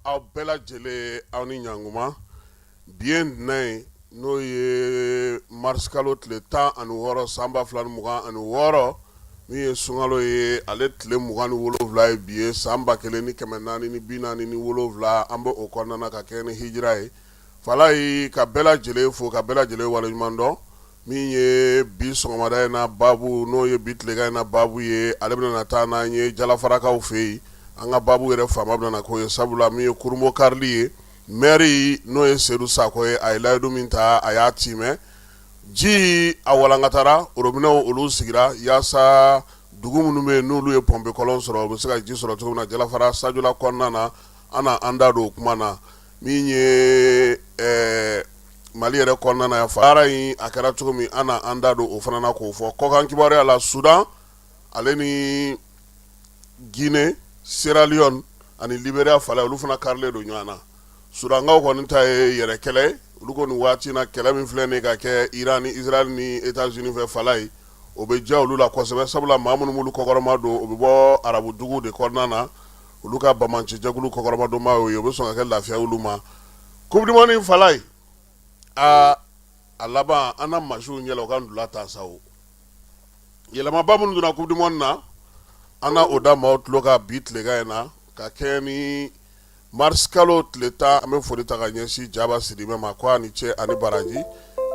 aw bɛɛ lajɛlen aw ni ɲanguma bien dinɛ n'o ye mars kalo tile 16 san 2026 min ye sunkalo ye ale tile 27 ye bi ye san 1447 an bɛ o kɔnɔna ka kɛ ni hijira ye fala yi ka bɛɛ lajɛlen fo ka bɛɛ lajɛlen waleɲuman dɔn min ye bi sɔgɔmada in na babu n'o ye bi tilegan in na babu ye ale bɛna taa n'an ye jalafarakaw fɛ yen an ka babu yɛrɛ faama bɛna k'o ye sabula min ye kurumbo karili ye maire n'o ye Seydou Sako ye a ye layidu min ta a y'a timɛ ji a walankatara orobinɛw olu sigira yaasa dugu minnu bɛ yen n'olu ye pɔnpe kɔlɔn sɔrɔ u bɛ se ka ji sɔrɔ cogo min na jalafara sajula kɔnɔna na an na an da don o kuma na min ye Mali yɛrɛ kɔnɔna na baara in a kɛra cogo min an na an da don o fana na k'o fɔ kɔkan kibaruya la Sudan ale ni Guinée Sierra Leone ani Liberia fala olu fana karilen don ɲɔgɔn na Sudankaw kɔni ta ye yɛrɛ kɛlɛ olu kɔni waati na kɛlɛ min filɛ nin ka kɛ Iran ni Israel ni États-Unis fɛ fala ye o bɛ diya olu la kosɛbɛ sabula maa minnu b'olu kɔkɔrɔma don o bɛ bɔ arabu dugu de kɔnɔna na olu ka bamaci jɛkulu kɔkɔrɔma don maa ye o bɛ sɔn ka kɛ lafiya olu ma Coupe du Monde fala ye a laban an na masiw ɲɛla o ka ndula ta sa o yɛlɛmaba minnu donna Coupe du Monde na an na o da maaw tulo ka bi tilegan in na ka kɛ ni mars kalo tile 10 an bɛ foli ta ka ɲɛsin Jaba Sidibe ma ko a ni ce ani baraji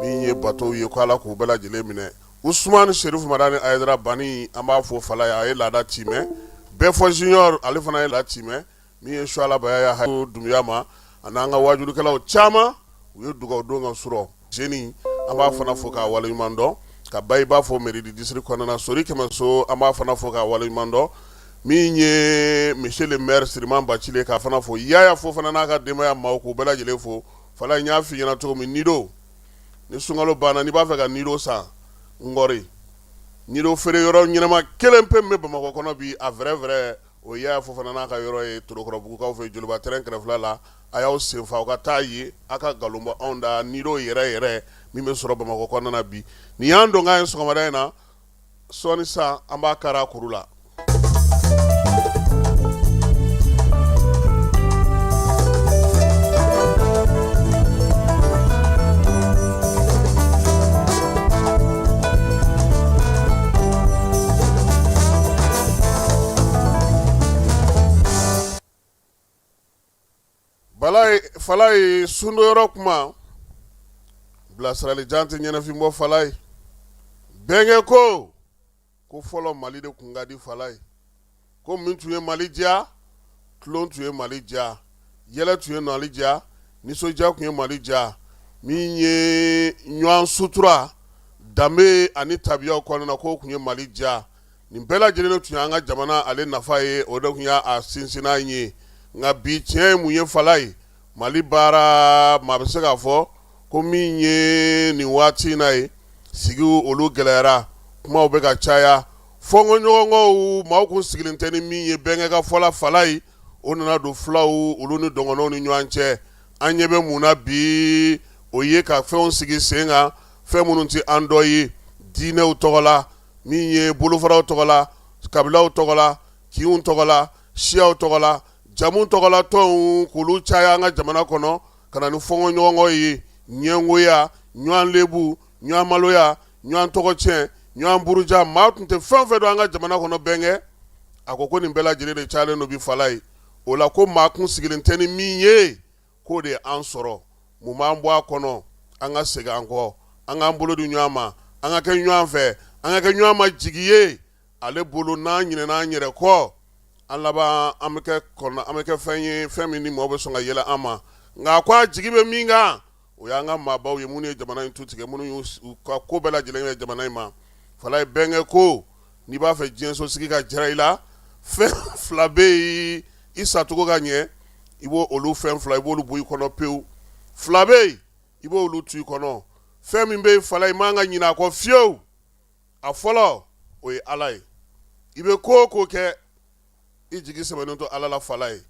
min ye bateau ye ko Ala k'u bɛɛ lajɛlen minɛ Usumani Sherifu Madani Ayidara Bani an b'a fɔ fala ye a ye laada timɛ Bɛfɔ Junior ale fana ye laada timɛ min ye Suala Bayaya Hayiru Dunbiya ma ani an ka wajudukɛlaw caman u ye dugawu don ka sɔrɔ jeni an b'a fana fɔ k'a waleɲuman dɔn ka ba i b'a fɔ Meridi district kɔnɔna Sori Kɛmɛso an b'a fana fɔ k'a waleɲuman dɔn min ye monsieur le maire Siriman Bacile k'a fana fɔ Yaya fo fana n'a ka denbaya maaw k'u bɛɛ lajɛlen fo fala n y'a f'i ɲɛna cogo min Nido ni sunkalo banna n'i b'a fɛ ka Nido san Ngɔri Nido feere yɔrɔ ɲɛnama kelen pe min bɛ Bamakɔ kɔnɔ bi a vrai o Yaya fo fana n'a ka yɔrɔ ye Torokɔrɔbugukaw fɛ Joliba terrain kɛrɛfɛla la a y'aw senfa aw ka taa ye a ka nkalon bɔ anw da Nido yɛrɛ min bɛ sɔrɔ Bamakɔ kɔnɔna na bi nin y'an dɔnkan ye sɔgɔmada in na sɔɔni san an b'a kari a kuru la. Fala ye sundo yɔrɔ kuma bilasirali jan tɛ ɲɛnafin bɔ fala ye bɛnkɛ ko fɔlɔ Mali de kun ka di fala ye ko min tun ye Mali diya tulon tun ye Mali diya yɛlɛ tun ye Mali diya nisɔndiya tun ye Mali diya min ye ɲɔgɔn sutura danbe ani tabiyaw kɔnɔna k'o tun ye Mali diya nin bɛɛ lajɛlen tun ye an ka jamana ale nafa ye o de tun y'a sinsinna ye nka bi tiɲɛ ye mun ye fala ye Mali baara maa bɛ se k'a fɔ ko min ye nin waati in na ye sigiw olu gɛlɛyara kumaw bɛ ka caya fɔnkɔɲɔgɔnkɔw maaw kun sigilen tɛ ni min ye bɛnkɛ ka fɔla fala ye o nana don fulaw olu ni dɔngɔnɔw ni ɲɔgɔn cɛ an ɲɛ bɛ mun na bi o ye ka fɛnw sigi sen kan fɛn minnu tɛ an dɔ ye diinɛw tɔgɔ la min ye bolofaraw tɔgɔ la kabilaw tɔgɔ la kinw tɔgɔ la siyaw tɔgɔ la jamu tɔgɔla tɔnw k'olu caya an ka jamana kɔnɔ ka na ni fɔnkɔɲɔgɔnkɔ ye ɲɛngoya ɲɔgɔn lebu ɲɔgɔn maloya ɲɔgɔn tɔgɔcɛn ɲɔgɔn buruja maa tun tɛ fɛn fɛn don an ka jamana kɔnɔ bɛnkɛ a ko nin bɛɛ lajɛlen de cayalen don bi fala ye o la ko maa kun sigilen tɛ ni min ye k'o de an sɔrɔ mun b'an bɔ a kɔnɔ an ka segin an kɔ an k'an bolo di ɲɔgɔn ma an ka kɛ ɲɔgɔn fɛ an ka kɛ ɲɔgɔn ma jigi ye ale bolo n'an ɲinɛna an yɛrɛ kɔ an laban an bɛ kɛ fɛn ye fɛn min ni mɔgɔw bɛ sɔn ka yɛlɛ an ma nka a ko a jigi bɛ min kan o y'an ka maabaw ye minnu ye jamana in tu tigɛ minnu y'u ka ko bɛɛ lajɛlen kɛ jamana in ma fala ye bɛnkɛ ko n'i b'a fɛ diɲɛso sigi ka jara i la fɛn fila bɛ yen i sacogo ka ɲɛ i b'o olu fɛn fila i b'olu bɔ i kɔnɔ pewu fila bɛ yen i b'olu tu i kɔnɔ fɛn min bɛ yen fala i man ka ɲinɛ a kɔ fiyewu a fɔlɔ o ye Ala ye i bɛ ko o ko kɛ i jigi sɛbɛnnen to Ala la fala ye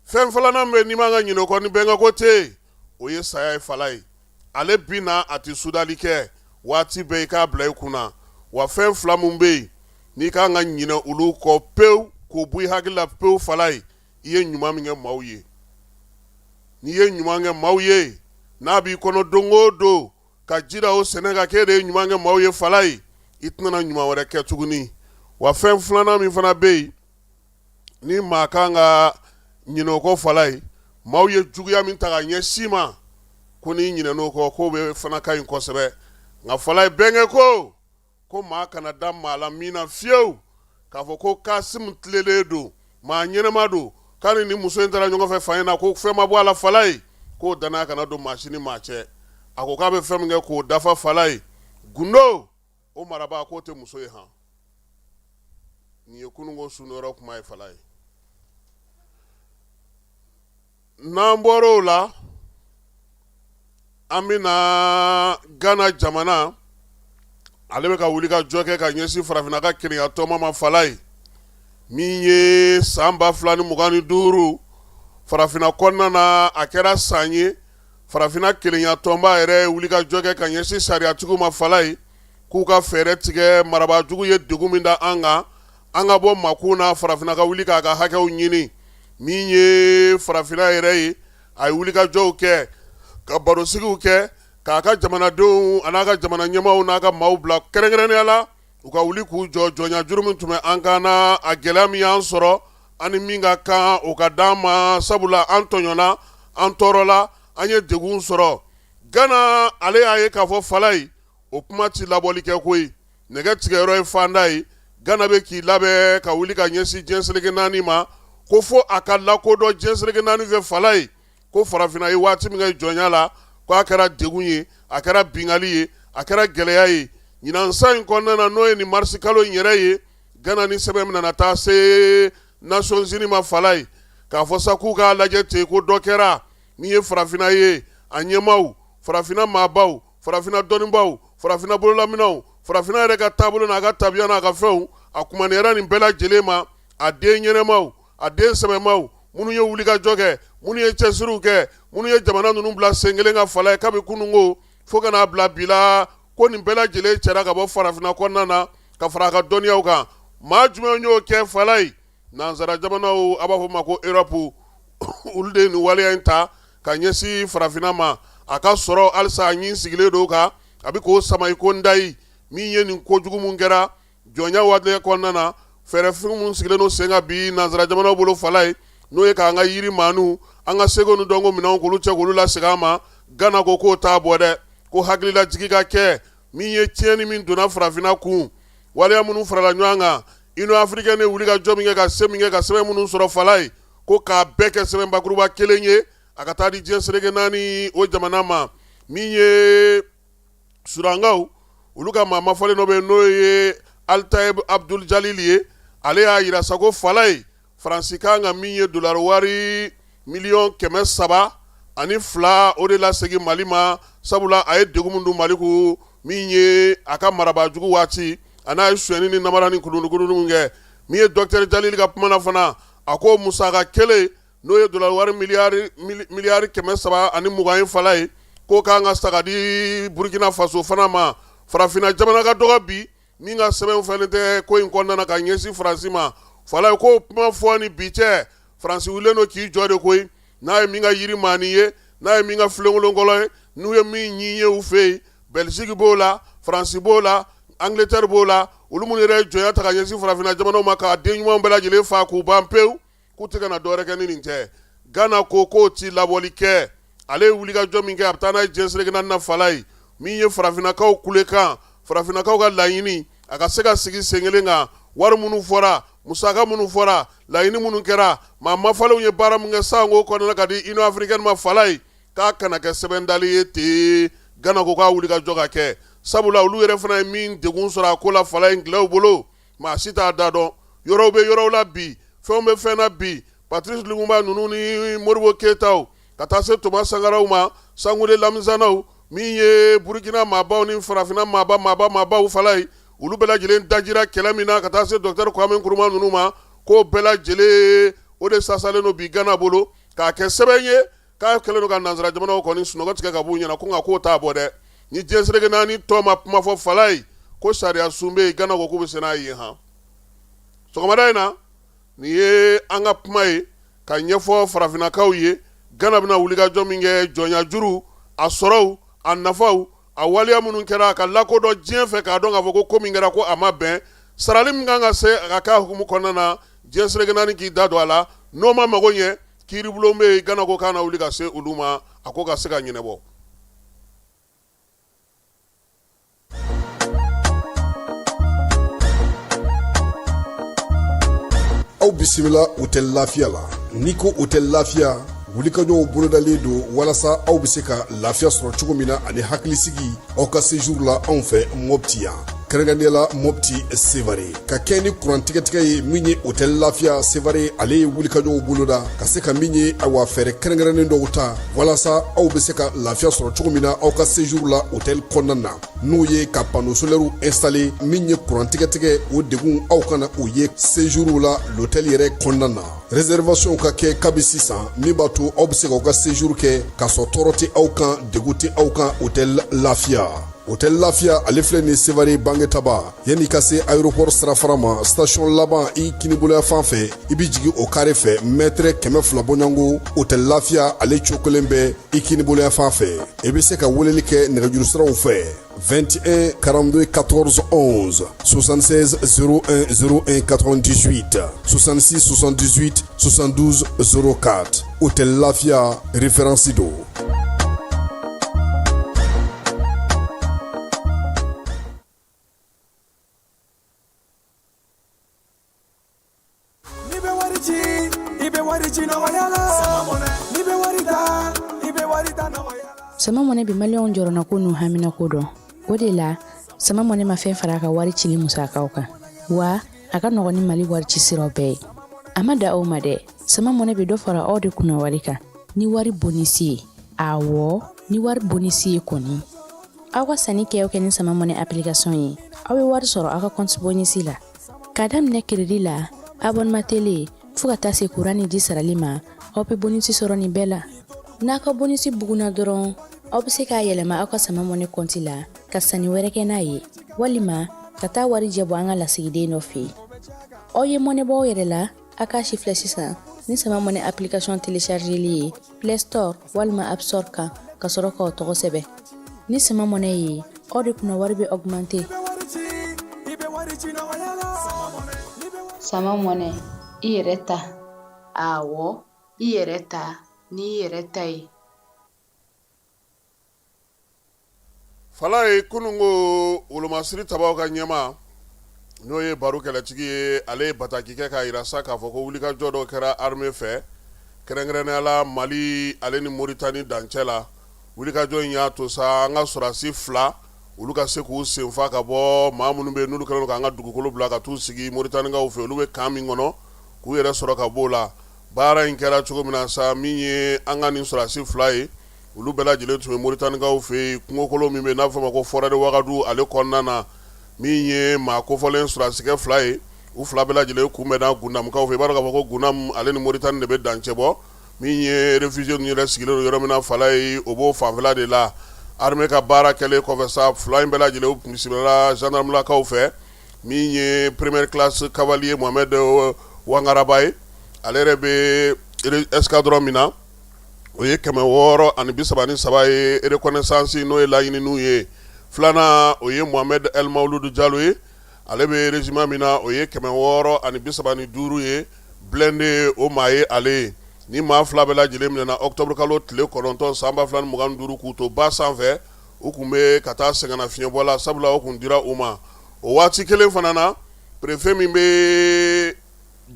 fɛn filanan bɛ n'i man ka ɲinɛ o kɔ ni bɛnkɛ ko tɛ yen o ye saya ye fala ye ale bi na a tɛ sudali kɛ waati bɛɛ i k'a bila i kunna wa fɛn fila mun bɛ yen n'i kan ka ɲinɛ olu kɔ pewu k'o bɔ i hakili la pewu fala ye i ye ɲuman min kɛ maaw ye n'i ye ɲuman kɛ maaw ye n'a b'i kɔnɔ don o don ka jira o sɛnɛ ka k'e de ye ɲuman kɛ maaw ye fala ye i tɛna ɲuman wɛrɛ kɛ tuguni wa fɛn filanan min fana bɛ yen ni maa kan ka ɲinɛ o kɔ fala ye maaw ye juguya min ta ka ɲɛsin ma ko n'i ɲinɛna o kɔ k'o bɛ fana ka ɲi kosɛbɛ nka fala ye bɛnkɛ ko maa kana da maa la min na fiyewu k'a fɔ ko Kasimu tilelen don maa ɲɛnɛma don k'ani ni muso in taara ɲɔgɔn fɛ fa in na ko fɛn ma bɔ a la fala ye k'o danaya kana don maa si ni maa cɛ a ko k'a bɛ fɛn min kɛ k'o dafa fala ye gundo o marabaa k'o tɛ muso ye han nin ye kununko sunɔrɔ kuma ye fala ye n'an bɔra o la an bɛna Gana jamana ale bɛ ka wuli ka jɔ kɛ ka ɲɛsin farafinna ka kɛnɛya tɔma ma fala ye min ye san 2025 farafinna kɔnɔna na a kɛra san ye farafinna kɛnɛya tɔnba yɛrɛ wuli ka jɔ kɛ ka ɲɛsin sariyatigiw ma fala ye k'u ka fɛɛrɛ tigɛ marabaajugu ye degun min da an kan an ka bɔ makun na farafinna ka wuli k'a ka hakɛw ɲini min ye farafinna yɛrɛ ye a ye wuli ka jɔw kɛ ka barosigiw kɛ k'a ka jamanadenw a n'a ka jamana ɲɛmaaw n'a ka maaw bila kɛrɛnkɛrɛnnenya la u ka wuli k'u jɔ jɔnya juru min tun bɛ an kan na a gɛlɛya min y'an sɔrɔ ani min ka kan o ka d'an ma sabula an tɔɲɔna an tɔɔrɔla an ye degun sɔrɔ Gana ale y'a ye k'a fɔ fala ye o kuma ti labɔli kɛ koyi nɛgɛ tigɛyɔrɔ ye fanda ye Gana bɛ k'i labɛn ka wuli ka ɲɛsin diɲɛ seleke naani ma ko fo a ka lakodɔn diɲɛ seleke naani fɛ fala ye ko farafinna ye waati min kɛ jɔnya la ko a kɛra degun ye a kɛra bingali ye a kɛra gɛlɛya ye ɲinan san in kɔnɔna na n'o ye nin marisi kalo in yɛrɛ ye Gana ni sɛbɛn min nana taa se Nations Unies ma fala ye k'a fɔ sa k'u k'a lajɛ ten ko dɔ kɛra min ye farafinna ye a ɲɛmaaw farafinna maabaw farafinna dɔnnibaw farafinna bololaminaw farafinna yɛrɛ ka taabolo n'a ka tabiya n'a ka fɛnw a kumaniyara nin bɛɛ lajɛlen ma a den ɲɛnɛmaw a den sɛbɛmaw minnu ye wuli ka jɔ kɛ minnu ye cɛsiriw kɛ minnu ye jamana ninnu bila sen kelen ka fala ye kabi kununko fo ka n'a bila bi la ko nin bɛɛ lajɛlen cɛra ka bɔ farafinna kɔnɔna na ka fara a ka dɔnniyaw kan maa jumɛn y'o kɛ fala ye nansara jamanaw a b'a fɔ ma ko Europe olu de ye nin waleya in ta ka ɲɛsin farafinna ma a ka sɔrɔ halisa a ɲin sigilen don kan a bɛ k'o sama i ko n dayi min ye nin kojugu mun kɛra jɔnya waati kɔnɔna na fɛɛrɛfin mun sigilen don sen kan bi nansara jamanaw bolo fala ye n'o ye k'an ka yiri maanu an ka seko ni dɔnko minɛnw k'olu cɛ k'olu lasegin an ma Gana ko k'o t'a bɔ dɛ ko hakililajigi ka kɛ min ye tiɲɛni min donna farafinna kun waleya minnu farala ɲɔgɔn kan Union africaine wuli ka jɔ min kɛ ka se min kɛ ka sɛbɛn minnu sɔrɔ fala ye ko k'a bɛɛ kɛ sɛbɛn bakuruba kelen ye a ka taa di diɲɛ seleke naani o jamana ma min ye surangaw olu ka maa mafɔlen dɔ bɛ yen n'o ye Altayeb Abdul Jalil ye ale y'a yira sa ko fala ye Faransi kan ka min ye dolari wari miliyɔn 302 o de lasegin Mali ma sabula a ye degun min don Mali kun min ye a ka marabaajugu waati a n'a ye sonyɛni ni namara ni kulunukuluninw kɛ min ye Dr Jalil ka kuma na fana a ko musaka kelen n'o ye dolari wari miliyari 320 ye fala ye k'o kan ka sa ka di Burkina Faso fana ma farafinna jamana ka dɔgɔ bi min ka sɛbɛn fɛnɛ tɛ ko in kɔnɔna na ka ɲɛsin Faransi ma fala ye k'o kuma fɔ ni bi cɛ Faransi wulilen don k'i jɔ de koyi n'a ye min ka yiri maani ye n'a ye min ka filenkolonkolon ye n'u ye min ɲi ye u fɛ yen Belgique b'o la Faransi b'o la Angleterre b'o la olu minnu yɛrɛ ye jɔnya ta ka ɲɛsin farafinna jamanaw ma k'a den ɲumanw bɛɛ lajɛlen fa k'u ban pewu k'u tɛ ka na dɔwɛrɛ kɛ ni nin tɛ Gana ko k'o ti labɔli kɛ ale ye wuli ka jɔ min kɛ a bɛ taa n'a ye diɲɛ seleke naani na fala ye min ye farafinnakaw kulekan farafinnakaw ka laɲini a ka se ka sigi sen kelen kan wari minnu fɔra musaka minnu fɔra laɲini minnu kɛra maa mafalenw ye baara min kɛ sango kɔnɔna ka di Union africaine ma fala ye k'a kana kɛ sɛbɛn dali ye ten Gana ko k'a wuli ka jɔ ka kɛ sabula olu yɛrɛ fana ye min degun sɔrɔ a ko la fala in dilaw bolo maa si t'a da dɔn yɔrɔw bɛ yɔrɔw la bi fɛnw bɛ fɛn na bi Patrice Lumumba ninnu ni Modibo Keyitaw ka taa se Thomas Sankaraw ma Sangoule Lamizanaw min ye Burkina maabaw ni farafinna maabaw fala ye olu bɛɛ lajɛlen dajira kɛlɛ min na ka taa se Dr Kwame Nkrumah ninnu ma k'o bɛɛ lajɛlen o de sasalen don bi Gana bolo k'a kɛ sɛbɛn ye k'a kɛlen don ka nansara jamanaw kɔni sunɔgɔ tigɛ ka b'u ɲɛna ko nka k'o t'a bɔ dɛ ni diɲɛ seleke naani tɔ ma kuma fɔ fala ye ko sariya sun bɛ yen Gana ko k'u bɛ se n'a ye han sɔgɔmada in na nin ye an ka kuma ye ka ɲɛfɔ farafinnakaw ye Gana bɛna wulikajɔ min kɛ jɔnya juru a sɔrɔw a nafaw a waliya minnu kɛra a ka lakodɔn diɲɛ fɛ k'a dɔn k'a fɔ ko min kɛra ko a ma bɛn sarali min kan ka se a ka k'a hukumu kɔnɔna na diɲɛ seleke naani k'i da don a la n'o ma mago ɲɛ kiiribulon bɛ yen Gana ko k'a na wuli ka se olu ma a ko ka se ka ɲɛnabɔ. Aw bisimila hôtel Lafiya la n'i ko hôtel Lafiya wulikajɔw bolodalen don walasa aw bɛ se ka lafiya sɔrɔ cogo min na ani hakilisigi aw ka séjour la anw fɛ Mopti yan kɛrɛnkɛrɛnnenya la Mopti Sevare ka kɛ ni kurantigɛtigɛ ye min ye hôtel Lafiya Sevare ale ye wulikajɔw boloda ka se ka min ye awa fɛɛrɛ kɛrɛnkɛrɛnnen dɔw ta walasa aw bɛ se ka lafiya sɔrɔ cogo min na aw ka séjour la hôtel kɔnɔna na n'o ye ka panneau solaire installer min ye kurantigɛtigɛ o degun aw kana o ye séjour la l'hôtel yɛrɛ kɔnɔna na réservation ka kɛ kabi sisan min b'a to aw bɛ se k'aw ka séjour kɛ k'a sɔrɔ tɔɔrɔ tɛ aw kan degun tɛ aw kan hôtel Lafiya. Hôtel Lafiya ale filɛ nin Sevare Bangetaba yanni ka se aéroport sirafara ma station laban i kiniboloya fan fɛ i bi jigin o carré fɛ mètre 200 bɔɲango Hôtel Lafiya ale cokolen bɛ i kiniboloya fan fɛ i bɛ se ka weleli kɛ nɛgɛjuru siraw fɛ 21 42 14 11 76 01 01 98 66 78 72 04 Hôtel Lafiya référence do. Sama mɔnɛ bi maliyɛnw jɔrɔna ko n'u hamina ko dɔn o de la sama mɔnɛ ma fɛn fara a ka wari cili musakaw kan wa a ka nɔgɔn ni Mali wari ci siraw bɛɛ ye a ma da aw ma dɛ sama mɔnɛ bi dɔ fara aw de kunna wari kan ni wari bonisi ye awɔ ni wari bonisi ye kɔni aw ka sanni kɛ o kɛ ni sama mɔnɛ application ye aw bɛ wari sɔrɔ aw ka compte bonisi la ka daminɛ crédit la abonnement télé fo ka taa se courant ni ji sarali ma aw bɛ bonisi sɔrɔ nin bɛɛ la n'a ka bonisi buguna dɔrɔn aw bɛ se k'a yɛlɛma aw ka sama mɔnɛ compte la ka sanni wɛrɛ kɛ n'a ye walima ka taa wari jɛ bɔ an ka lasigiden dɔ fɛ yen aw ye mɔnɛ bɔ aw yɛrɛ la a k'a si filɛ sisan ni sama mɔnɛ application téléchargeli ye Play Store walima App Store kan ka sɔrɔ k'aw tɔgɔ sɛbɛn ni sama mɔnɛ ye aw de kunna wari bɛ augmenter. Sama mɔnɛ i yɛrɛ ta awɔ i yɛrɛ ta ni yɛrɛ ta ye. Fala ye kunungo wolomasiri tabaw ka ɲɛma n'o ye baro kɛlɛtigi ye ale ye bataki kɛ k'a yira sa k'a fɔ ko wulikajɔ dɔ kɛra armée fɛ kɛrɛnkɛrɛnnenya la Mali ale ni Moritani dancɛ la wulikajɔ in y'a to sa an ka sɔrasi 2 olu ka se k'u senfa ka bɔ maa minnu bɛ n'olu kɛlen k'an ka dugukolo bila ka t'u sigi Moritanikaw fɛ olu bɛ kan min kɔnɔ k'u yɛrɛ sɔrɔ ka b'o la baara in kɛra cogo min na sa min ye an ka nin sɔrasi 2 ye olu bɛɛ lajɛlen tun bɛ Moritanikaw fɛ yen kungokolo min bɛ n'a fɔ ma ko forêt de Ouagadougou ale kɔnɔna na min ye maa kofɔlen sɔrasikɛ 2 ye u 2 bɛɛ lajɛlen kunbɛnna Gunamkaw fɛ i b'a dɔn k'a fɔ ko Gunam ale ni Moritani de bɛ dancɛ bɔ min ye réfugié ninnu yɛrɛ sigilen don yɔrɔ min na Fala ye o b'o fanfɛla de la armée ka baara kɛlen kɔfɛ sa 2 in bɛɛ lajɛlen u bisimilala gendarmelakaw fɛ min ye première classe cavalier Mohamed Wangaraba ye ale yɛrɛ bɛ escadron min na o ye 633 ye reconnaissance n'o ye laɲininiw ye filanan o ye Mohamed El Maouloud Diallo ye ale bɛ régiment min na o ye 635 ye blindé o maa ye ale ye ni maa 2 bɛɛ lajɛlen minɛna octobre kalo tile 9 san 2025 k'u to ba sanfɛ u kun bɛ ka taa sɛgɛnna fiɲɛbɔ la sabula o kun dira u ma o waati kelen fana na préfet min bɛ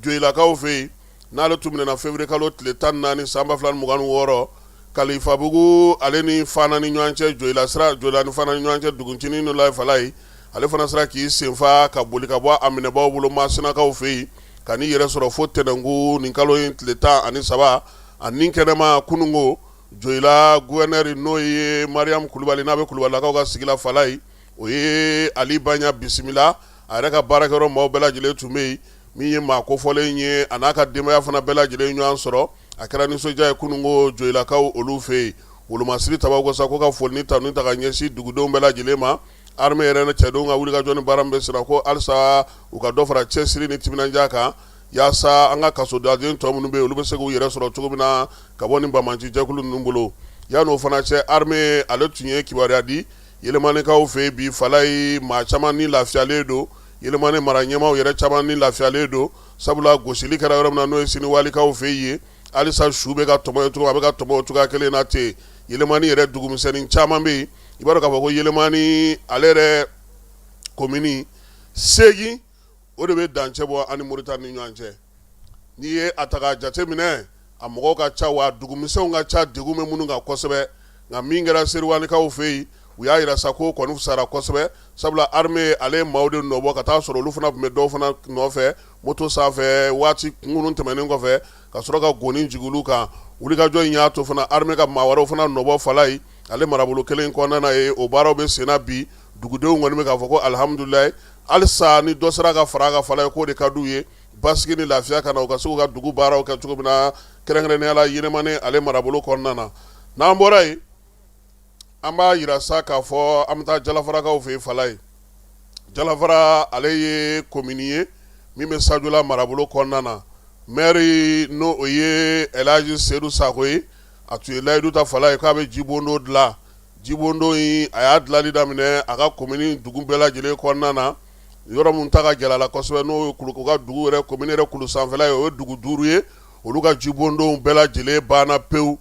Joyilakaw fɛ yen n'ale tun minɛna février kalo tile 14 san 2026 Kalifabugu ale ni Fana ni ɲɔgɔn cɛ Joyila ni Fana ni ɲɔgɔn cɛ duguncinin n'o la Fala ye ale fana sera k'i senfa ka boli ka bɔ a minɛbaaw bolo Masinakaw fɛ yen ka n'i yɛrɛ sɔrɔ fo Tɛnɛngu nin kalo in tile 13 a nin kɛnɛma kunungo Joyila gouverneur n'o ye Mariam Kulubali n'a bɛ Kulubalilakaw ka sigi la Fala ye o ye Ali Baɲa bisimila a yɛrɛ ka baarakɛyɔrɔ maaw bɛɛ lajɛlen tun bɛ yen min ye maa kofɔlen ye a n'a ka denbaya fana bɛɛ lajɛlen ɲɔgɔn sɔrɔ a kɛra nisɔndiya ye kunungo Joyilakaw olu fɛ yen wolomasiri tabaw ko sa ko ka foli ni tanu ta ka ɲɛsin dugudenw bɛɛ lajɛlen ma armée yɛrɛ ni cɛdenw ka wulikajɔ ni baara min bɛ senna ko halisa u ka dɔ fara cɛsiri ni timinandiya kan yaasa an ka kasodaden tɔ minnu bɛ yen olu bɛ se k'u yɛrɛ sɔrɔ cogo min na ka bɔ nin bamaci jɛkulu ninnu bolo yan'o fana cɛ armée ale tun ye kibaruya di yɛlɛmanikaw fɛ yen bi fala ye maa caman ni lafiyalen don yɛlɛmani mara ɲɛmaw yɛrɛ caman ni lafiyalen don sabula gosili kɛra yɔrɔ min na n'o ye siniwalikaw fɛ yen halisa su bɛ ka tɔmɔ cogo a bɛ ka tɔmɔ cogoya kelen na ten yɛlɛmani yɛrɛ dugumisɛnnin caman bɛ yen i b'a dɔn k'a fɔ ko yɛlɛmani ale yɛrɛ komini 8 o de bɛ dancɛ bɔ ani Moritani ni ɲɔgɔn cɛ n'i ye a ta k'a jateminɛ a mɔgɔw ka ca wa dugumisɛnw ka ca degun bɛ minnu kan kosɛbɛ nka min kɛra seriwalikaw fɛ yen u y'a yira sa ko kɔni fisara kosɛbɛ sabula armée ale ye maaw de nɔbɔ ka taa sɔrɔ olu fana tun bɛ dɔw fana nɔfɛ moto sanfɛ waati kunkurun tɛmɛnen kɔfɛ ka sɔrɔ ka goni jigin olu kan wulikajɔ in y'a to fana armée ka maa wɛrɛw fana nɔbɔ fala ye ale marabolo kelen kɔnɔna ye o baaraw bɛ senna bi dugudenw kɔni bɛ k'a fɔ ko alihamudulilayi halisa ni dɔ sera ka fara a ka fala ye k'o de ka d'u ye basigi ni lafiya ka na u ka se k'u ka dugu baaraw kɛ cogo min na kɛrɛnkɛrɛnnenya la yɛlɛmani ale marabolo kɔnɔna na n'an bɔra yen an b'a yira sa k'a fɔ an bɛ taa Jalafarakaw fɛ yen fala ye Jalafara ale ye komini ye min bɛ Sajola marabolo kɔnɔna na maire n'o o ye Elhaji Seydou Sako ye a tun ye layidu ta fala ye k'a bɛ jibondo dilan jibondo in a y'a dilali daminɛ a ka komini dugu bɛɛ lajɛlen kɔnɔna na yɔrɔ mun ta ka gɛlɛ a la kosɛbɛ n'o ye u ka dugu yɛrɛ komini yɛrɛ kulu sanfɛla ye o ye dugu 5 ye olu ka jibondonw bɛɛ lajɛlen banna pewu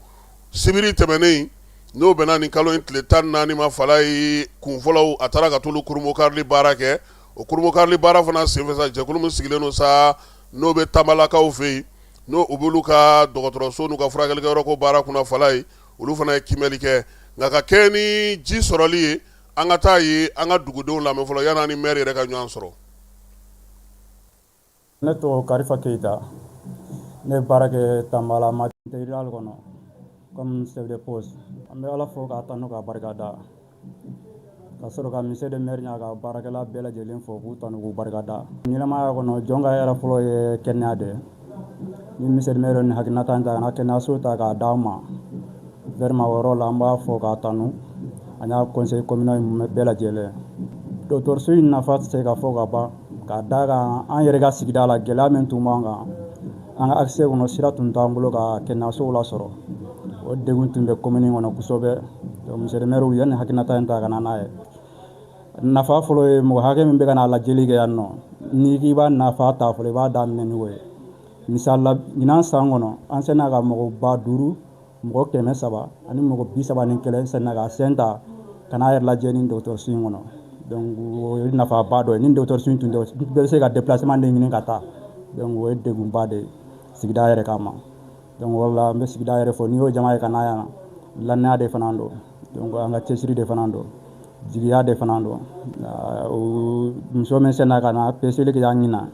sibiri tɛmɛnen n'o bɛnna nin kalo in tile 14 ma fala ye kunfɔlɔw a taara ka t'olu kurumokarili baara kɛ o kurumokarili baara fana senfɛ sa jɛkulu min sigilen don sa n'o bɛ Tamalakaw fɛ yen n'o u b'olu ka dɔgɔtɔrɔso n'u ka furakɛlikɛyɔrɔ ko baara kunna fala ye olu fana ye kimɛli kɛ nka ka kɛ ni ji sɔrɔli ye an ka taa ye an ka dugudenw lamɛn fɔlɔ yan'an ni maire yɛrɛ ka ɲɔgɔn sɔrɔ. Ne tɔgɔ Karifa Keyita ne bɛ baara kɛ Tambala matériel kɔnɔ comme chef de poste an bɛ Ala fo k'a tanu k'a barikada ka sɔrɔ ka monsieur le maire ɲa ka baarakɛla bɛɛ lajɛlen fo k'u tanu k'u barikada ɲɛnamaya kɔnɔ jɔn ka hɛrɛ fɔlɔ ye kɛnɛya de ni monsieur le maire ni hakilinata in ta ka na kɛnɛyaso ta k'a d'an ma vraiment o yɔrɔ la an b'a fɔ k'a tanu an y'a conseil communal bɛɛ lajɛlen dɔgɔtɔrɔso in nafa tɛ se ka fɔ ka ban k'a d'a kan an yɛrɛ ka sigida la gɛlɛya min tun b'an kan an ka accès kɔnɔ sira tun t'an bolo ka kɛnɛyasow lasɔrɔ o degun tun bɛ commune kɔnɔ kosɛbɛ donc monsieur le maire u ye nin hakilinata in ta ka na n'a ye nafa fɔlɔ ye mɔgɔ hakɛ min bɛ ka na lajɛli kɛ yan nɔ n'i k'i b'a nafa ta fɔlɔ i b'a daminɛ n'o ye misali la ɲinan san kɔnɔ an sɛnna ka mɔgɔ 5000 mɔgɔ 300 ani mɔgɔ 31 sɛnna ka sen ta ka n'a yɛrɛ lajɛ ni dɔgɔtɔrɔso in kɔnɔ donc o ye nafaba dɔ ye ni dɔgɔtɔrɔso in tun tɛ bɛɛ bɛ se ka déplacement de ɲini ka taa donc o ye degunba de ye sigida yɛrɛ kama donc o la an bɛ sigida yɛrɛ fɔ n'i y'o jama ye ka na yan lannaya de fana don donc an ka cɛsiri de fana don jigiya de fana don muso min sɛnna ka na peseli kɛ an ɲinan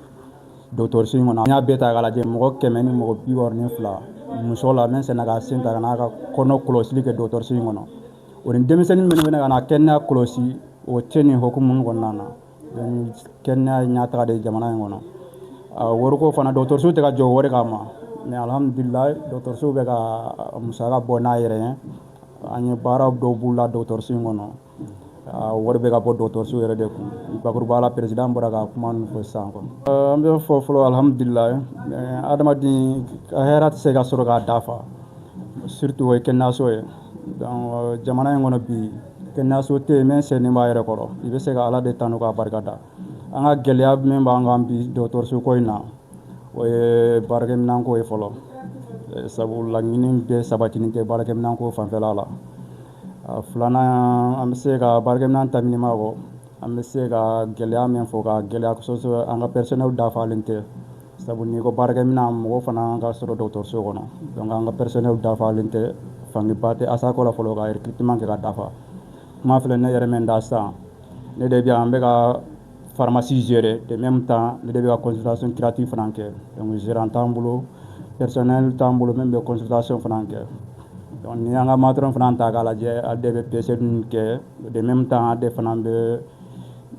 dɔgɔtɔrɔso in kɔnɔ an y'a bɛɛ ta k'a lajɛ mɔgɔ 100 ni mɔgɔ 62 muso la min sɛnna ka sen ta ka n'a ka kɔnɔ kɔlɔsili kɛ dɔgɔtɔrɔso in kɔnɔ o ni denmisɛnnin minnu bɛna ka na kɛnɛya kɔlɔsi o tɛ nin hokumu kɔnɔna na donc kɛnɛya ye ɲɛtaga de ye jamana in kɔnɔ wariko fana dɔgɔtɔrɔso tɛ ka jɔ wari kama mais alhamdulilayi dɔgɔtɔrɔso bɛ ka musaka bɔ n'a yɛrɛ ye an ye baara dɔw b'u la dɔgɔtɔrɔso in kɔnɔ wari bɛ ka bɔ dɔgɔtɔrɔso yɛrɛ de kun bakuruba la président bɔra ka kuma ninnu fɔ sisan kɔnɔ an bɛ fɔ fɔlɔ alhamdulilayi adamaden ka hɛrɛ tɛ se ka sɔrɔ k'a dafa surtout o ye kɛnɛyaso ye donc jamana in kɔnɔ bi kɛnɛyaso tɛ yen min sɛnnen b'a yɛrɛ kɔrɔ i bɛ se ka ala de tanu k'a barikada an ka gɛlɛya min b'an kan bi dɔgɔtɔrɔso ko in na o ye baarakɛminɛnko ye fɔlɔ sabu laɲini bɛɛ sabatinen tɛ baarakɛminɛnko fanfɛla la filanan an bɛ se ka baarakɛminɛn ta minima kɔ an bɛ se ka gɛlɛya min fɔ ka gɛlɛya kosɛbɛ an ka personnel dafalen tɛ sabu n'i ko baarakɛminɛn mɔgɔ fana ka sɔrɔ dɔgɔtɔrɔso kɔnɔ donc an ka personnel dafalen tɛ fangiba tɛ asako la fɔlɔ ka recrutement kɛ ka dafa kuma filɛ ne yɛrɛ min da sisan ne de bɛ an bɛ ka pharmacie gérer de même temps ne de bɛ ka consultation gratuite fana kɛ donc gérant t'an bolo personnel t'an bolo min bɛ consultation fana kɛ donc ni an ka matron fana ta k'a lajɛ ale de bɛ PC ninnu kɛ de même temps ale fana bɛ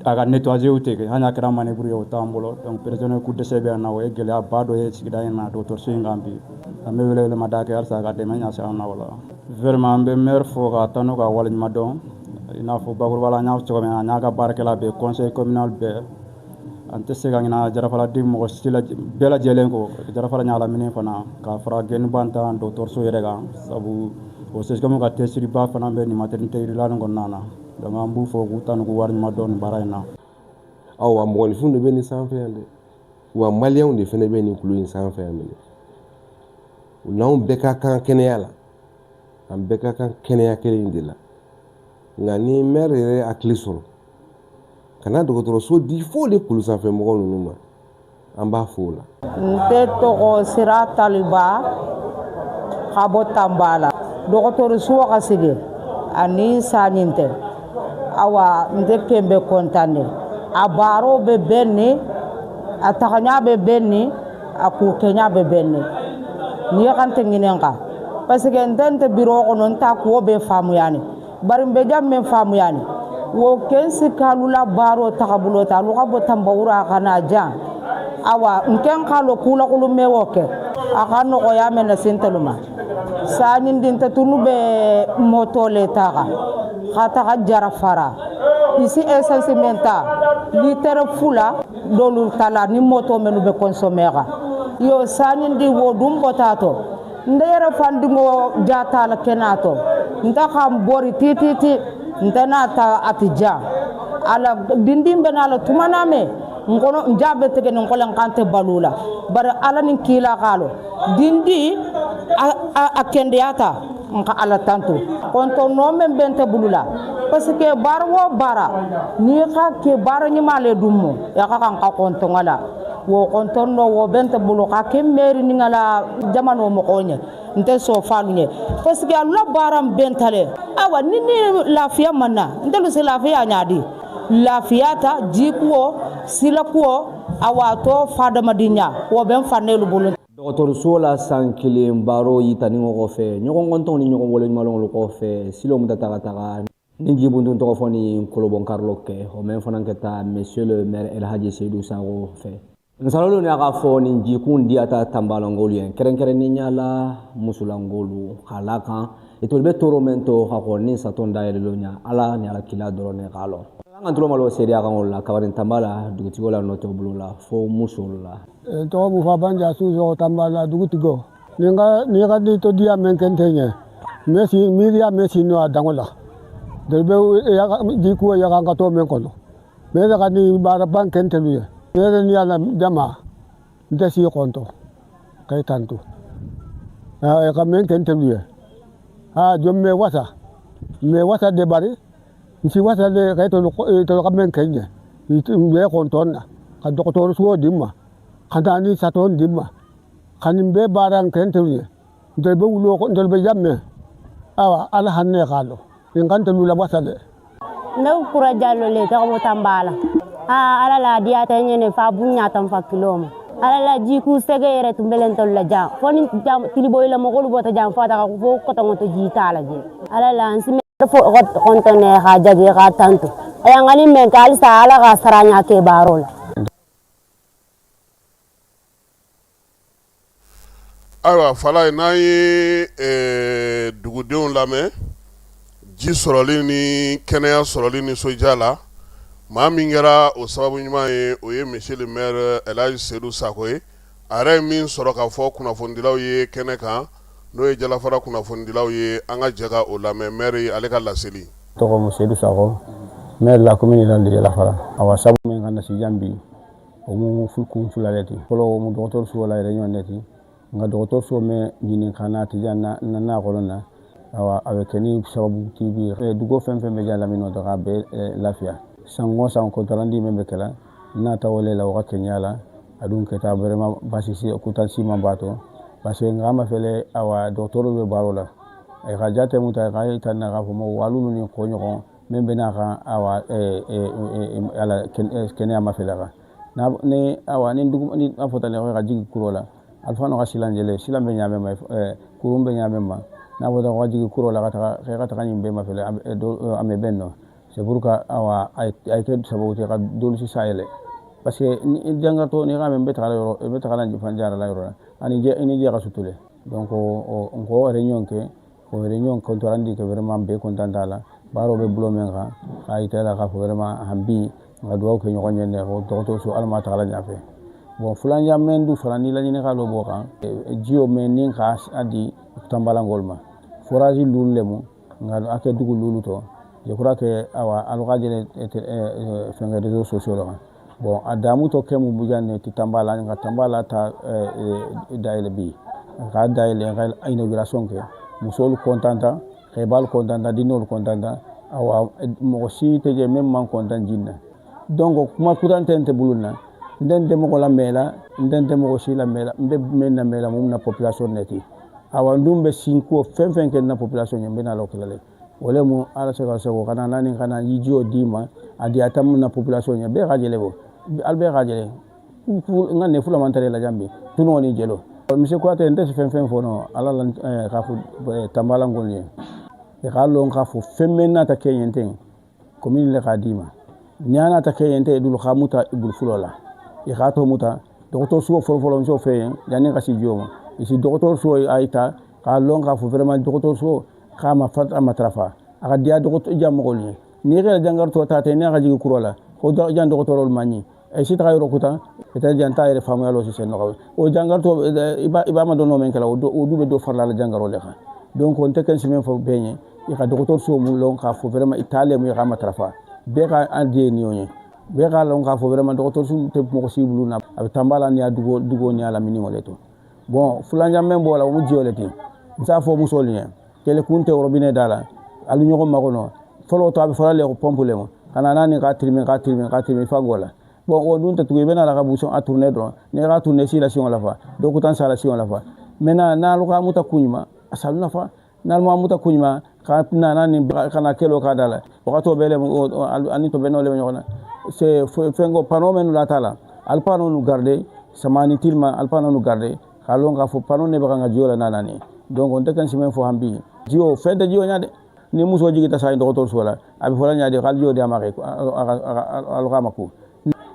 a ka nettoyer tɛ kɛ hali n'a kɛra manœuvre ye o t'an bolo donc personnel ko dɛsɛ bɛ yan nɔ o ye gɛlɛyaba dɔ ye sigida in na dɔgɔtɔrɔso in kan bi an bɛ welewelemada kɛ halisa ka dɛmɛ ɲɛsin an na o la vraiment an bɛ maire fo k'a tanu k'a waleɲuman dɔn i n'a fɔ bakuruba la an y'a fɔ cogo min na an y'a ka baarakɛla bɛɛ conseil communal bɛɛ an tɛ se ka ɲina jarafala di mɔgɔ si la bɛɛ lajɛlen ko jarafala ɲagaminen fana ka fara gɛnniba ta dɔgɔtɔrɔso yɛrɛ kan sabu o sɛsikɛmu ka tɛsiriba fana bɛ nin maternité urgence nin kɔnɔna na donc an b'u fɔ k'u ta n'u wari ɲuman dɔn nin baara in na. Awa mɔgɔninfinw de bɛ nin sanfɛ yan dɛ wa maliyɛnw de fana bɛ nin kulu in sanfɛ yan minɛ n'anw bɛɛ ka kan kɛnɛya la an bɛɛ ka kan kɛnɛya kelen in de la nka ni maire yɛrɛ hakili sɔrɔ kana dɔgɔtɔrɔso di fo de kulu sanfɛ mɔgɔ ninnu ma an b'a fɔ o la. n tɛ tɔgɔ sira taliba ka bɔ Tambala dɔgɔtɔrɔso ka sigi ani sanni tɛ awa n tɛ kɛn bɛ kɔntanne a baaraw bɛ bɛn ni a tagaɲa bɛ bɛn ni a kukɛɲa bɛ bɛn ni ni ya kan tɛ ɲinɛn kan parce que n tɛ biro kɔnɔ n ta ko bɛ faamuya ni bari n bɛ jam min faamuya ni wo kensi kalula baaro tagabolo ta lu ka bɔ Tambawura kana jan awa n kɛn kalo kula kulu mɛwɔ kɛ a ka nɔgɔya mɛnɛ sinteluma sanni din tɛ tunu bɛ moto le taga ka taga jarafara isi essence menta litre fula dolu tala ni moto menu be consommer yo sanni di wo dum potato ndere fandingo jata la kenato nta kam bori tititi nta nata atija ala dindim benala tumaname ngono njabe tege ngolen kante balula bara ala nin kila galo dindi a kendiata nka ala tanto konto no men bente bulula parce que barwo bara ni ka ke bara ni male dummo ya ka kan ka konto ngala wo konto no wo bente bulu ka ke meri ni ngala jamano mo konye nte so falunye parce que alla bara bentale awa nini lafiya manna ndelu se lafiya nyaadi lafiyata jikuo silakuo awato fadamadinya wo ben fanelu bulu dɔgɔtɔrɔso la san kelen baaro yitani ɲɔgɔn fɛ ɲɔgɔn kɔntɔn ni ɲɔgɔn waleɲumanlɔn kɔfɛ silo mun taga taga ni jibuntu tɔgɔ fɔ ni kolobɔn karlo kɛ o men fana kɛ taa monsieur le maire Elhaji Seydou Sango fɛ nsalolu ni aka fɔ ni jikun diata Tambalangolu ye kɛrɛnkɛrɛnnenya la musulangolu kala kan itolu bɛ toro men to ka kɔ ni saton dayɛlɛlo ɲa ala ni ala kila dɔrɔn ne k'a lɔ an ka tulo malo seereya kan o la kabarin Tambala dugutigiw la nɔtɛ bolo la fo musolu la to bu fa banja suzo Tambala dugutigo ni ga di to dia men kentenye mesi miria mesi no adangola de be ya di ku ya ga to men kono me ga ni bara ban kentelu ye me ni ala jama de si konto kay tantu ya ga men kentelu ye ha jom me wasa de bari si wasa de kay to ga men kenye be konto na ka doktor so dimma kada ni saton dimma kanin be baran kentelu de be wulo ko de be jamme awa ala hanne galo inganta lula wasale ne kura jallo le ta ko Tambala ala la dia ta nyene fa bunya tam fa kiloma ala la jiku sege yere tumbelen tol la jam foni jam tiliboy la mo golu bota jam fa ta ko fo ko to jita la je ala la nsime fo ko kontone ha jaje ga tanto aya ngani men ka alsa ala ga saranya ke barola ayiwa fala n'an ye dugudenw lamɛn ji sɔrɔli ni kɛnɛya sɔrɔli ni soja la maa min kɛra o sababu ɲuman ye o ye monsieur le maire Elhaji Seydou Sako ye a yɛrɛ ye min sɔrɔ k'a fɔ kunnafonidilaw ye kɛnɛ kan n'o ye jalafara kunnafonidilaw ye an ka jɛ ka o lamɛn maire ale ka laseli. tɔgɔ mo Seydou Sako maire la commune de jalafara awa sabu min ka nasi jambi o mu fulkun fulaleti fɔlɔ mu dɔgɔtɔrɔso la yɛrɛ ɲɔgɔn neti nga dɔgɔtɔrɔso mɛ ɲinin kana tijan na kɔnɔ na awa a bɛ kɛ ni sababu tibi dugo fɛn fɛn bɛ diya lamini dɔ k'a bɛɛ lafiya san o san kɔntɔlandi min bɛ kɛla n'a ta wale la o ka kɛɲɛ la a dun kɛ taa vraiment basisi kutansi ma b'a to parce que nga ma fɛlɛ awa dɔgɔtɔrɔ bɛ baaro la ka jate mun ta ka yi ta na k'a fɔ ma walulu ni ko ɲɔgɔn min bɛ n'a kan awa ala kɛnɛya ma fɛlɛ kan ni awa ni dugu ni a fɔta ne ka jigi kuro la alfa no ka silan jele silan bɛ ɲaamɛ ma kurun bɛ ɲaamɛ ma n'a fɔta ka jigi kuro la ka taga ɲin bɛɛ ma fɛlɛ an bɛ bɛn nɔ c'est pour que awa ay ke sababu te ka dolu si sayele parce que ni jangato ni ga men betala yoro e betala ni fanjara la yoro ani je ka sutule donc on réunion ko torandi que vraiment be contenta la baro be bulo men ga ay tela ka vraiment hambi nga duwaw ke ñoxo ñende ko dogotoroso alama taxala ñafe bon fulanja men du farani la ñine xalo bo kan jio men nin ka adi tambalangol ma forage lulu lemu nga ake dugu lulu to je crois que awa aloka jele fenga réseaux sociaux la bon adamu to kemu bujane ti tambala nga tambala ta daile bi ka daile nga inauguration ke musol contenta xebal contenta dinol contenta awa mo si te je même man content jinna donc kuma kurantente buluna ndende mo la mela ndende mo si la mela mbe menna mela mum na population neti awa ndumbe sinko fen ken na population nyambe na lokalale wala mu ala sega sego kana nani kana yijio dima adi atam na population nyambe rajele bo albe rajele ngane fula mantare la jambi tuno ni jelo monsieur ko ate ndese fen fono ala lan kafu tambala ngolni e xalon kafu femena ta keyenten commune le kadima nyana ta keyente dul khamuta ibul fulola e khato muta docteur so folo so fe yani kasi joma isi docteur so aita ka longa fu vraiment docteur so khama fat amatrafa aka dia docteur jam golni ni re jangar to tate ne ga jigi kurola ko do jan docteur ol mani e si tra yoro kuta eta janta ere famu yalo si sen no o jangar to iba ma do no men kala o dube do farla la jangar ole kha donc on te kan simen fo beñe e ka docteur so mu longa fu vraiment italien mu khama trafa be ka ande nione be ka lon ka fo vraiment docteur sum te mo ko siblu na ab tambala ni dugo ni ala mini moleto bon fulanja membo la mu jioleti sa fo musolien kele kunte robine dala alu nyoko makono folo to ab fala le ko pompule mo kana nani ka trime fagola bon o dun te tuwe bena la ka buson a tourner don ne ka tourner si la sion la fa do ko tan sa la sion la fa mena na lu ka muta kunyima asalu na fa na lu muta kunyima ka na nani kana kelo ka dala o to bele ani to benole nyona c'est fengo panomen la tala alpano nu garder samani tilma alpano nu garder kalon ka fo pano ne baka jiola nanani donc on te kan simen fo hambi jio fede jio nyade ni muso jigi ta sa docteur sola abi fola nyade kal jio de amake alqamaku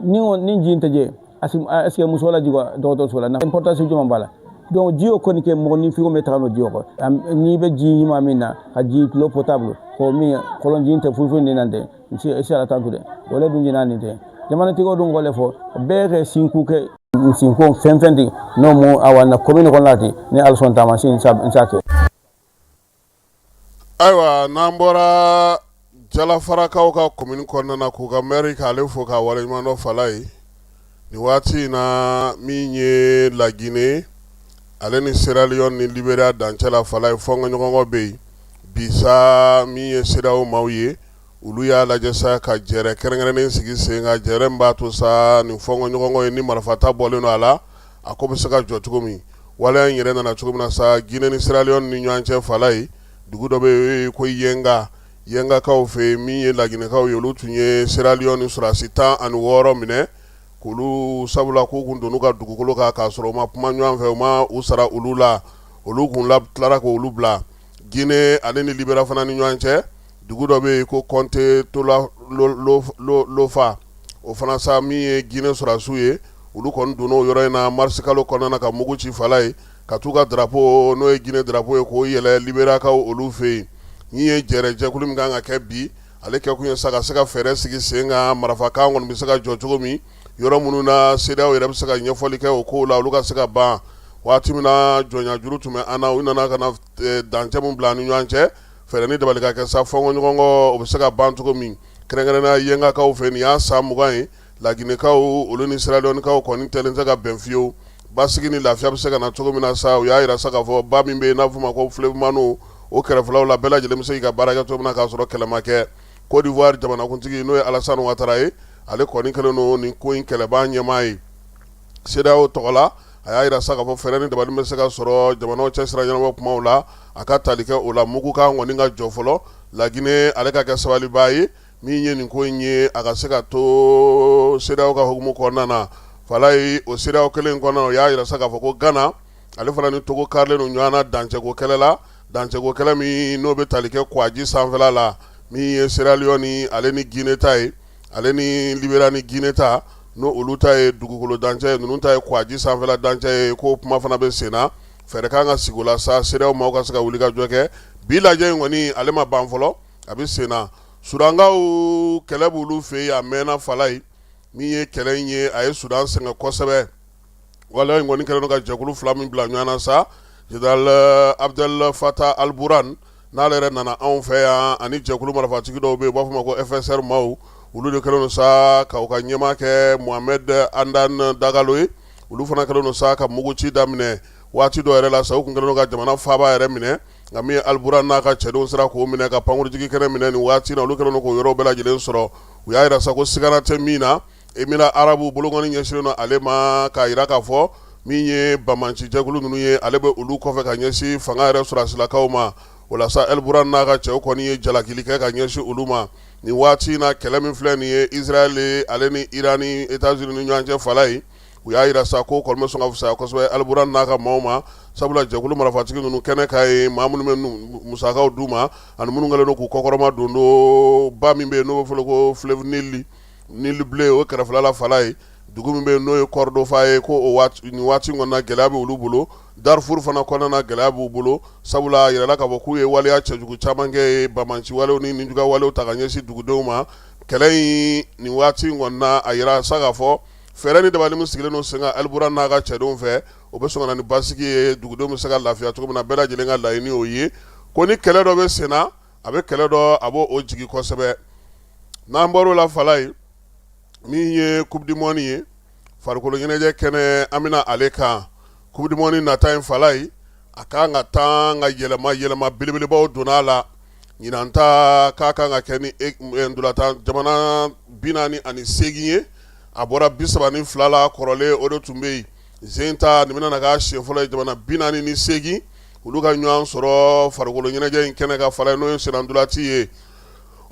ni on ni jinte je asim est-ce que muso la jigo docteur sola na importance juma bala donc jio koni ke mo ni fi ko metano jio ko ni be ji ni mamina ka ji l'eau potable ko mi kolon jinte fu ni nande si ala tantude wala dun jinani te jamana tigo dun gole fo bere sinku femfendi no mo awana commune ko lati ni alson tamasi insake aywa nambora jala farakaw ka commune ko nana ku ga mairie ka le fo ka wala mano falai ni wati na minye la Guinée aleni Sierra Leone ni Liberia dancela falai fonga nyongo be bisa minye siraw mawye ulu ya la jesa ka jere kerengene sigi senga jere mbatu sa ni fongo nyongo ni marafata boleno ala akobe saka jotugomi wala nyere na chugomi na sa Guinée ni Sierra Leone ni nyanche falai dugudo be ko yenga ka ofe mi la Guinée ka yolu tunye Sierra Leone sura sita an woro mine kulu sabula ko gundonu ka dugukolo ka soro ma puma nyan fe ma usara ulula ulugun lab clara ko ulubla Guinée aleni libera fana ni nyanche dugudo be ko konte to la lo fa o fana sa mi Guinée sura suye ulu kon duno yoro na marsikalo konana ka mugu ci falai ka tuga drapeau no Guinée drapeau ko yele libera ka ulu fe niye jere je kulum ganga kebi ale ke kunye saka fere sigi senga marafa ka ngon bi saka jojogo mi yoro mununa seda o yere saka nyefoli ke o ko la luka saka ba wati mina jonya jurutume ana winana kana danje mun blani nyanche fere ni dabalika ke sa fongo ngongo o saka bantugo mi krengere na yenga ka o fe ni asa mugai la Guinée ka o oloni Sierra Leone ka o koni telenza ka benfio basigi ni lafia bisaka na togo mina sa o ya ira saka fo ba mimbe na fuma ko flev manu o kereflaw la bela jele mse ka baraka to na ka soro kelema ke Côte d'Ivoire jamana kuntigi no Alassane Ouattara ale koni kele no ni ko in kele ba nyamai seda o tola aya ira saka fo ferani de balme saka soro jamana o chesra nyama puma ula akata like ula mugu ka ngoni nga jofolo la Guinée ale ka ka sawali bayi mi nye ni ko nye aka saka to seda o ka hukumu ko nana falai o seda o kele ngona ya ira saka fo ko Ghana ale fana ni togo karle no nyana danje go kelela danje go kele mi no be talike kwaji sanfela la mi Sierra Leone ale ni Guinée tai ale ni Liberia ni Guinée ta no uluta e dugukolo danje nunu ta e kwaji sanfela danje ko puma fana be sena fere kanga sigula sa Sierra o mauka saka ulika joke bila je ngoni ale ma banfolo abi sena sudangaw kɛlɛ b'olu fɛ yen a mɛnna fala ye min ye kɛlɛ in ye a ye sudan sɛgɛn kosɛbɛ wala in kɔni kɛlen don ka jɛkulu fila min bila ɲɔgɔn na sa Général Abdel Fattah al-Burhan n'ale yɛrɛ nana anw fɛ yan ani jɛkulu marifatigi dɔw bɛ yen u b'a fɔ ma ko FSR maaw olu de kɛlen don sa ka u ka ɲɛmaa kɛ Mohamed Andan Dagalo ye olu fana kɛlen don sa ka muguci daminɛ waati dɔ yɛrɛ la sa u kun kɛlen don ka jamana faaba yɛrɛ minɛ nka min ye al-Burhan n'a ka cɛdenw sera k'o minɛ ka pankurutigi kɛnɛ minɛ nin waati na olu kɛlen don k'o yɔrɔ bɛɛ lajɛlen sɔrɔ u y'a jira sa ko sigana tɛ min na Émirats Arabes bolokɔni ɲɛsinnen don ale ma k'a jira k'a fɔ min ye bamanci jɛkulu ninnu ye ale bɛ olu kɔfɛ ka ɲɛsin fanga yɛrɛ sɔrɔsilakaw ma o la sa al-Burhan n'a ka cɛw kɔni ye jalakili kɛ ka ɲɛsin olu ma nin waati in na kɛlɛ min filɛ nin ye Israël ale ni Iran ni États-Unis ni ɲɔgɔn cɛ fala ye u y'a jira sa ko kɔni bɛ sɔn ka fisaya kosɛbɛ al-Burhan n'a ka maaw ma sabula jɛkulu marifatigi ninnu kɛnɛ ka ye maa minnu bɛ musakaw d'u ma ani minnu kɛlen don k'u kɔkɔrɔma don do ba min bɛ yen n'o bɛ fɔlɔ ko fleuve Nil bleu o kɛrɛfɛla la fala ye dugu min bɛ yen n'o ye Kɔrdofa ye ko nin waati in kɔnɔna gɛlɛya bɛ olu bolo Darfur fana kɔnɔna na gɛlɛya b'u bolo sabula a yirala k'a fɔ k'u ye waleya cɛjugu caman kɛ bamanci walew ni ninjuguya walew ta ka ɲɛsin dugudenw ma kɛlɛ in nin waati in kɔnɔna a yira sa k'a fɔ fɛɛrɛ ni dabali min sigilen don sen kan al-Burhan n'a ka cɛdenw fɛ o bɛ sɔn ka na ni basigi ye dugudenw bɛ se ka lafiya cogo min na bɛɛ lajɛlen ka laɲini o ye ko ni kɛlɛ dɔ bɛ sen na a bɛ kɛlɛ dɔ a b'o jigi kosɛbɛ n'an bɔr'o la fala ye min ye coupe du monde ye farikolo ɲɛnajɛ kɛnɛ an bɛna ale kan coupe du monde nata in fala ye a kan ka taa ka yɛlɛma belebelebaw donna a la ɲinan ta k'a kan ka kɛ ni ndolantan jamana 48 ye a bɔra 32 la kɔrɔlen o de tun bɛ yen zen ta nin bɛna na k'a siɲɛ fɔlɔ ye jamana 48 olu ka ɲɔgɔn sɔrɔ farikolo ɲɛnajɛ in kɛnɛ ka fala ye n'o ye senandolati ye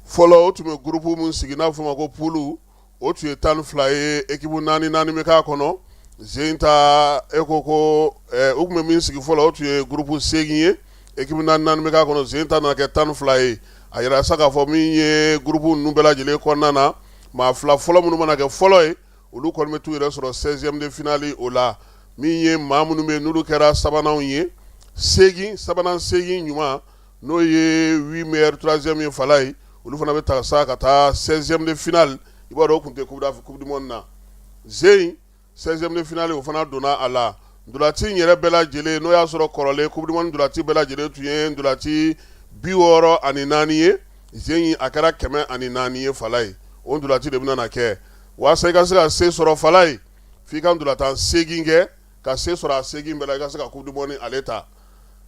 fɔlɔ o tun bɛ groupe min sigi n'a bɛ fɔ o ma ko poule o tun ye 12 ye équipe 4 bɛ k'a kɔnɔ zen ta e ko ko u tun bɛ min sigi fɔlɔ o tun ye groupe 8 ye équipe 4 bɛ k'a kɔnɔ zen ta nana kɛ 12 ye a yɛrɛ sa k'a fɔ min ye groupe ninnu bɛɛ lajɛlen kɔnɔna na maa fila fɔlɔ minnu mana kɛ fɔlɔ ye olu kɔni bɛ t'u yɛrɛ sɔrɔ 16e de finale o la min ye maa minnu bɛ yen n'olu kɛra sabananw ye sabanan segin ɲuman n'o ye 8 meilleurs 3e ye fala ye olu fana bɛ ta sa ka taa 16e de finale i b'a dɔn o tun tɛ coupe du monde na zen 16e de finale o fana donna a la ndolati yɛrɛ bɛɛ lajɛlen n'o y'a sɔrɔ kɔrɔlen coupe du monde ndolati bɛɛ lajɛlen tun ye ndolati 64 ye zen a kɛra 104 ye fala ye o ndolati de bɛna na kɛ walasa i ka se ka se sɔrɔ fala ye f'i ka ndolatan 8 kɛ ka se sɔrɔ a 8 bɛɛ la i ka se ka coupe du monde ale ta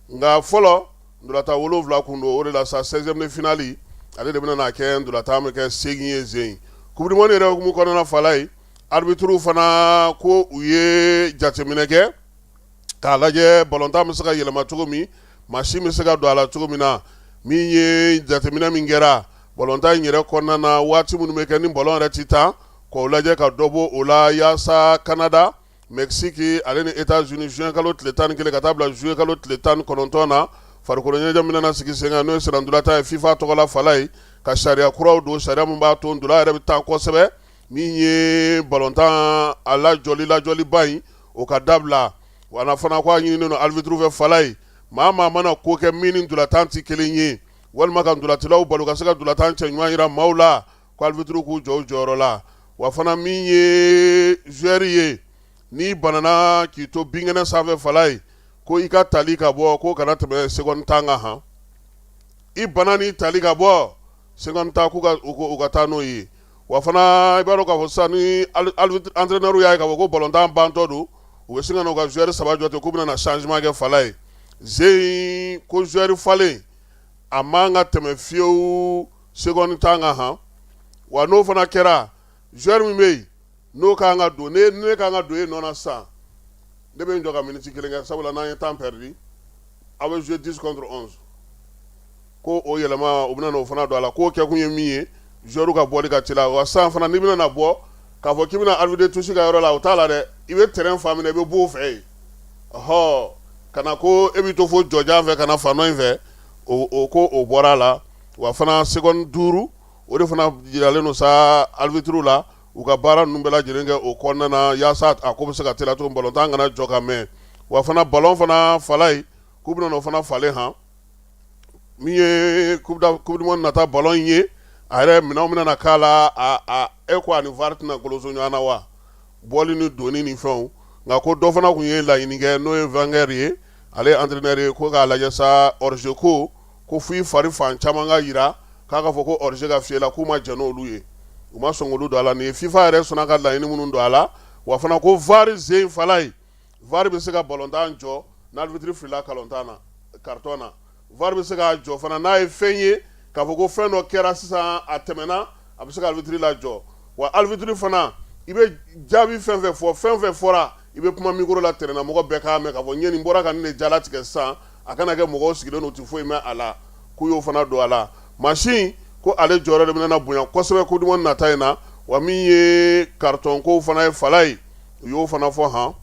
nka fɔlɔ ndolatan 7 kun don o de la sa 16e de finale ale de bɛna na kɛ ndolatan bɛ kɛ 8 ye zen coupe du monde yɛrɛ hukumu kɔnɔna fala ye arbitre fana ko u ye jateminɛ kɛ k'a lajɛ balontan bɛ se ka yɛlɛma cogo min machine bɛ se ka don a la cogo min na min ye jateminɛ min kɛra balontan in yɛrɛ kɔnɔna na waati minnu bɛ kɛ ni balon yɛrɛ ti taa k'o lajɛ ka dɔ bɔ o la yaasa Canada Mexique ale ni États-Unis juin kalo tile 11 ka taa bila juillet kalo tile 19 na farikolo ɲɛnajɛ min nana sigi sen kan n'o ye senandolata ye FIFA tɔgɔ la fala ye ka sariya kuraw don sariya min b'a to ndola yɛrɛ bɛ taa kosɛbɛ min ye balontan a lajɔliba in o ka dabila wa fana ko a ɲininen don arbitre fɛ fala ye maa mana ko kɛ min ni ndolatan ti kelen ye walima ka ndolatilaw balo ka se ka ndolatan cɛ ɲuman yira maaw la ko arbitre k'u jɔ u jɔyɔrɔ la wa fana min ye joueur ye n'i banana k'i to binkɛnɛ sanfɛ fala ye ko i ka tali ka bɔ ko kana tɛmɛ seconde 10 kan han i bana ni tali ka bɔ seconde 10 k'u ka taa n'o ye wa fana i b'a dɔn k'a fɔ sisan ni entraîneur y'a ye k'a fɔ ko balontan bantɔ don u bɛ sin ka na u ka joueur 3 jɔ ten k'u bɛna na changement kɛ fala ye zen ko joueur falen a man ka tɛmɛ fiyewu seconde 10 kan han wa n'o fana kɛra joueur min bɛ yen n'o kan ka don ne kan ka don e nɔ na sisan ne bɛ n jɔ ka minute 1 kɛ sabula n'an ye temps perdu a bɛ jouer 10 contre 11 ko o yɛlɛma o bɛna n'o fana don a la k'o kɛkun ye min ye joueur ka bɔli ka teli wa sisan fana n'i bɛna na bɔ k'a fɔ k'i bɛna arbitre touche ka yɔrɔ la o t'a la dɛ i bɛ terrain fan minɛ i bɛ bɔ o fɛ yen ɔhɔ kana ko e bɛ to fo jɔjan fɛ kana fan dɔ in fɛ o ko o bɔra a la wa fana seconde 5 o de fana jiralen don sa arbitre la u ka baara ninnu bɛɛ lajɛlen kɛ o kɔnɔna na yaasa a ko bɛ se ka teliya cogo min balontan kana jɔ ka mɛn wa fana ballon fana fala ye k'u bɛna n'o fana falen han min ye coupe du monde nata ballon in ye are mina mina na kala a eko ani vartina golozo nyana wa boli ni doni ni fon nga ko do fana kun ye la yinige no evangeli ale entraîneur ko ga la jasa orje ko fu fari fan chamanga yira kaka foko orje ga fiela kuma jano luye uma songolu do ala ni FIFA re sona ga la yini munun do ala wa fana ko vari zein falai vari be se ga bolonda njo na vitri frila kalontana kartona vari be se ga jo fana na e fenye ka foko feno kera sisa atemena abise ga vitri la jo wa alvitri fana ibe jabi fenfe fora ibe kuma mikoro la terena mogo beka me ka fo nyeni mbora kan ne jala tike sa akana ke mogo sigile no ti foi me ala ku yo fana do ala machine ko ale jore de na bunya ko sebe ko dumon na tayna wa mi ye carton ko fana e falai yo fana fo ha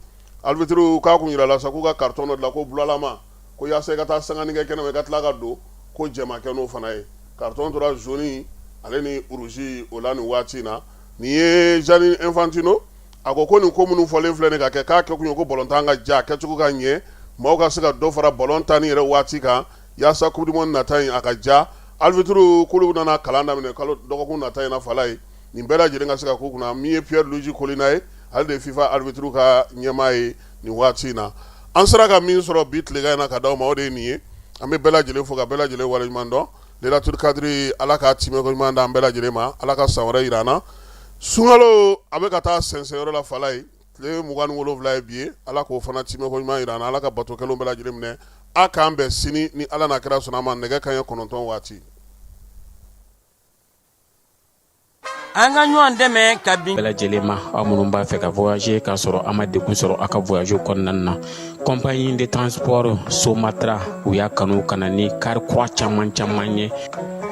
alvitru ka ku nyira la sa ku ga carton no la ko bulala ma ko ya se gata sangani ke kene me gatla ga do ko jema ke no fana e carton to la jaune ale ni rouge olani watina ni ye Gianni Infantino akoko ni ko munu folen flene ka ke ka ke kunyo ko bolontanga ja ke tuku ka nye mo ka sika do fara bolontani re wati ka ya sa ku dimon natai aka ja alvitru kulu na kalanda mine kalo doko ku natai na falai ni bela jire nga sika ku kuna mi Pierre Luigi Colinae al de FIFA alvitru ka nyamai ni wati na ansara ka min soro bit lega na ka daw ma ode ni ambe bela jile fo ka bela jile wala mando de la tur cadre alaka time ko manda bela jile ma alaka sawra irana sungalo abe ka taa senseyɔrɔ la fala ye tile 27 ye bi ala k'o fana time ko ɲuman yira an na ala ka bato kɛlenw bɛɛ lajɛlen minɛ a k'an bɛn sini ni ala n'a kɛra sɔnna ma nɛgɛ kaɲɛ 9 waati. an ka ɲɔgɔn dɛmɛ ka bin bɛɛ lajɛlen ma aw minnu b'a fɛ ka voyager k'a sɔrɔ a ma degun sɔrɔ a ka voyage kɔnɔna na compagnie de transport Somatra u y'a kanu ka na ni kari kura caman ye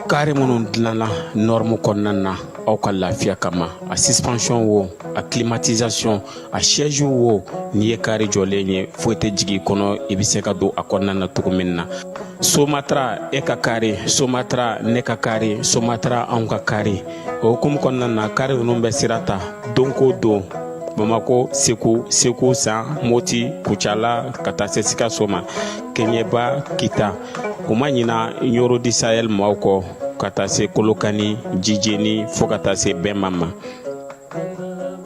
kari minnu dilanna norme kɔnɔna na aw ka lafiya kama a suspension wo a climatisation a siège wo n'i ye kari jɔlen ye foyi tɛ jigin kɔnɔ i bɛ se ka don a kɔnɔna na cogo min na Somatra e ka kari Somatra ne ka kari Somatra anw ka kari o hukumu kɔnɔna na kari ninnu bɛ sira ta don ko don Bamako Segu San Moti Kucala ka taa se Sikaso ma Keɲeba Kita o ma ɲina Yoro di Sahel maaw kɔ ka taa se Kolokani Jijeni fo ka taa se Bɛnba ma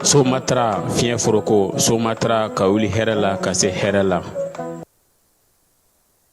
Somatra fiɲɛ foroko Somatra ka wuli hɛrɛ la ka se hɛrɛ la